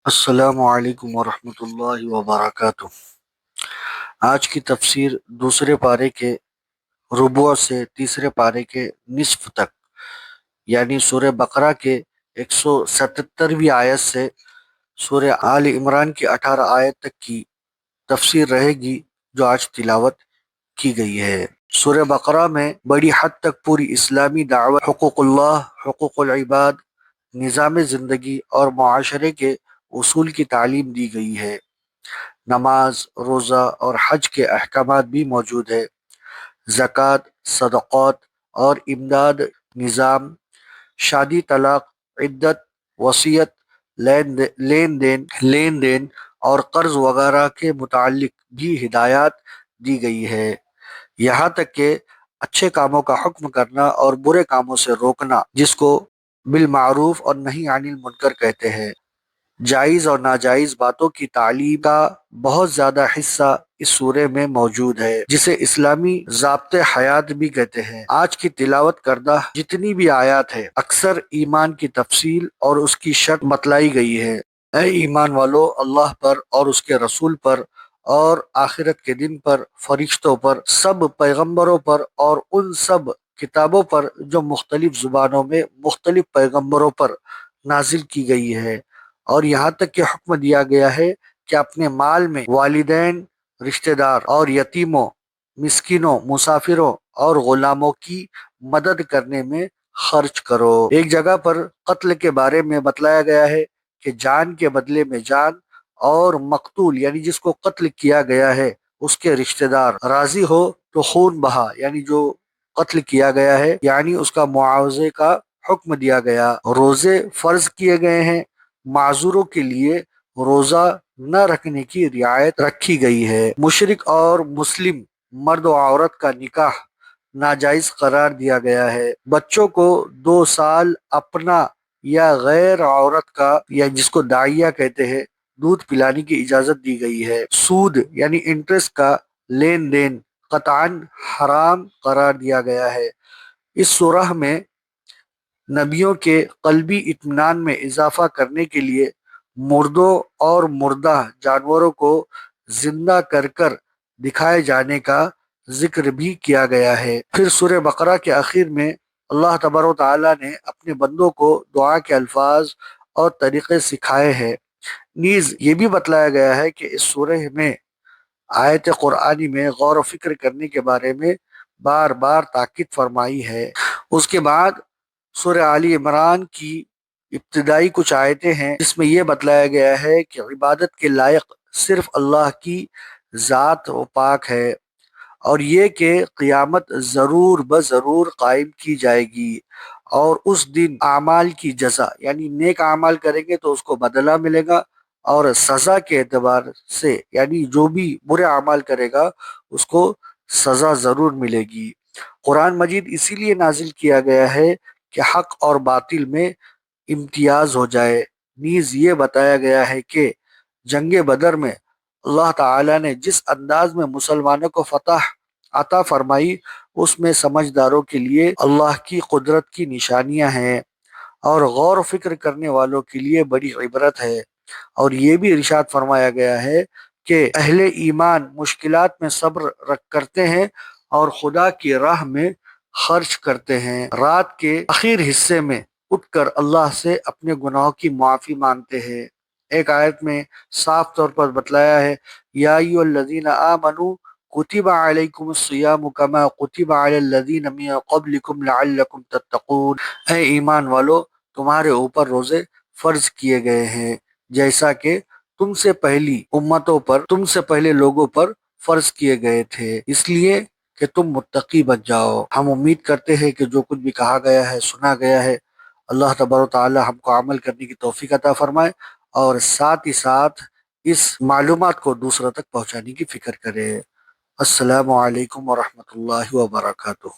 السلام علیکم ورحمۃ اللہ وبرکاتہ۔ آج کی تفسیر دوسرے پارے کے ربوع سے تیسرے پارے کے نصف تک، یعنی سورہ بقرہ کے 177ویں آیت سے سورہ آل عمران کی 18 آیت تک کی تفسیر رہے گی جو آج تلاوت کی گئی ہے۔ سورہ بقرہ میں بڑی حد تک پوری اسلامی دعوت، حقوق اللہ، حقوق العباد، نظام زندگی اور معاشرے کے اصول کی تعلیم دی گئی ہے۔ نماز، روزہ اور حج کے احکامات بھی موجود ہے۔ زکوٰۃ، صدقات اور امداد، نظام، شادی، طلاق، عدت، وصیت، لین دین اور قرض وغیرہ کے متعلق بھی ہدایات دی گئی ہے، یہاں تک کہ اچھے کاموں کا حکم کرنا اور برے کاموں سے روکنا، جس کو بالمعروف اور نہی عن المنکر کہتے ہیں۔ جائز اور ناجائز باتوں کی تعلیم کا بہت زیادہ حصہ اس سورے میں موجود ہے، جسے اسلامی ضابطۂ حیات بھی کہتے ہیں۔ آج کی تلاوت کردہ جتنی بھی آیات ہے، اکثر ایمان کی تفصیل اور اس کی شرط بتلائی گئی ہے۔ اے ایمان والو، اللہ پر اور اس کے رسول پر اور آخرت کے دن پر، فرشتوں پر، سب پیغمبروں پر اور ان سب کتابوں پر جو مختلف زبانوں میں مختلف پیغمبروں پر نازل کی گئی ہے، اور یہاں تک کہ حکم دیا گیا ہے کہ اپنے مال میں والدین، رشتہ دار اور یتیموں، مسکینوں، مسافروں اور غلاموں کی مدد کرنے میں خرچ کرو۔ ایک جگہ پر قتل کے بارے میں بتلایا گیا ہے کہ جان کے بدلے میں جان، اور مقتول یعنی جس کو قتل کیا گیا ہے اس کے رشتہ دار راضی ہو تو خون بہا، یعنی جو قتل کیا گیا ہے یعنی اس کا معاوضے کا حکم دیا گیا۔ روزے فرض کیے گئے ہیں، معذوروں کے لیے روزہ نہ رکھنے کی رعایت رکھی گئی ہے۔ مشرک اور مسلم مرد و عورت کا نکاح ناجائز قرار دیا گیا ہے۔ بچوں کو 2 سال اپنا یا غیر عورت کا، یا جس کو داعیہ کہتے ہیں، دودھ پلانے کی اجازت دی گئی ہے۔ سود یعنی انٹرسٹ کا لین دین قطعاً حرام قرار دیا گیا ہے۔ اس سورہ میں نبیوں کے قلبی اطمینان میں اضافہ کرنے کے لیے مردوں اور مردہ جانوروں کو زندہ کر کر دکھائے جانے کا ذکر بھی کیا گیا ہے۔ پھر سورہ بقرہ کے آخر میں اللہ تبارک و تعالیٰ نے اپنے بندوں کو دعا کے الفاظ اور طریقے سکھائے ہیں۔ نیز یہ بھی بتلایا گیا ہے کہ اس سورہ میں آیت قرآنی میں غور و فکر کرنے کے بارے میں بار بار تاکید فرمائی ہے۔ اس کے بعد سورہ آل عمران کی ابتدائی کچھ آیتیں ہیں جس میں یہ بتلایا گیا ہے کہ عبادت کے لائق صرف اللہ کی ذات و پاک ہے، اور یہ کہ قیامت ضرور بضرور قائم کی جائے گی، اور اس دن اعمال کی جزا، یعنی نیک اعمال کریں گے تو اس کو بدلہ ملے گا، اور سزا کے اعتبار سے یعنی جو بھی برے اعمال کرے گا اس کو سزا ضرور ملے گی۔ قرآن مجید اسی لیے نازل کیا گیا ہے کہ حق اور باطل میں امتیاز ہو جائے۔ نیز یہ بتایا گیا ہے کہ جنگ بدر میں اللہ تعالیٰ نے جس انداز میں مسلمانوں کو فتح عطا فرمائی، اس میں سمجھداروں کے لیے اللہ کی قدرت کی نشانیاں ہیں، اور غور و فکر کرنے والوں کے لیے بڑی عبرت ہے۔ اور یہ بھی ارشاد فرمایا گیا ہے کہ اہل ایمان مشکلات میں صبر کرتے ہیں اور خدا کی راہ میں خرچ کرتے ہیں، رات کے آخر حصے میں اٹھ کر اللہ سے اپنے گناہوں کی معافی مانگتے ہیں۔ ایک آیت میں صاف طور پر بتلایا ہے، یا ایھا الذین آمنوا کتب علیکم الصیام کما کتب علی الذین من قبلکم لعلکم تتقون۔ اے ایمان والو، تمہارے اوپر روزے فرض کیے گئے ہیں جیسا کہ تم سے پہلی امتوں پر، تم سے پہلے لوگوں پر فرض کیے گئے تھے، اس لیے کہ تم متقی بن جاؤ۔ ہم امید کرتے ہیں کہ جو کچھ بھی کہا گیا ہے، سنا گیا ہے، اللہ تبارک و تعالی ہم کو عمل کرنے کی توفیق عطا فرمائے، اور ساتھ ہی ساتھ اس معلومات کو دوسروں تک پہنچانے کی فکر کرے۔ السلام علیکم ورحمۃ اللہ وبرکاتہ۔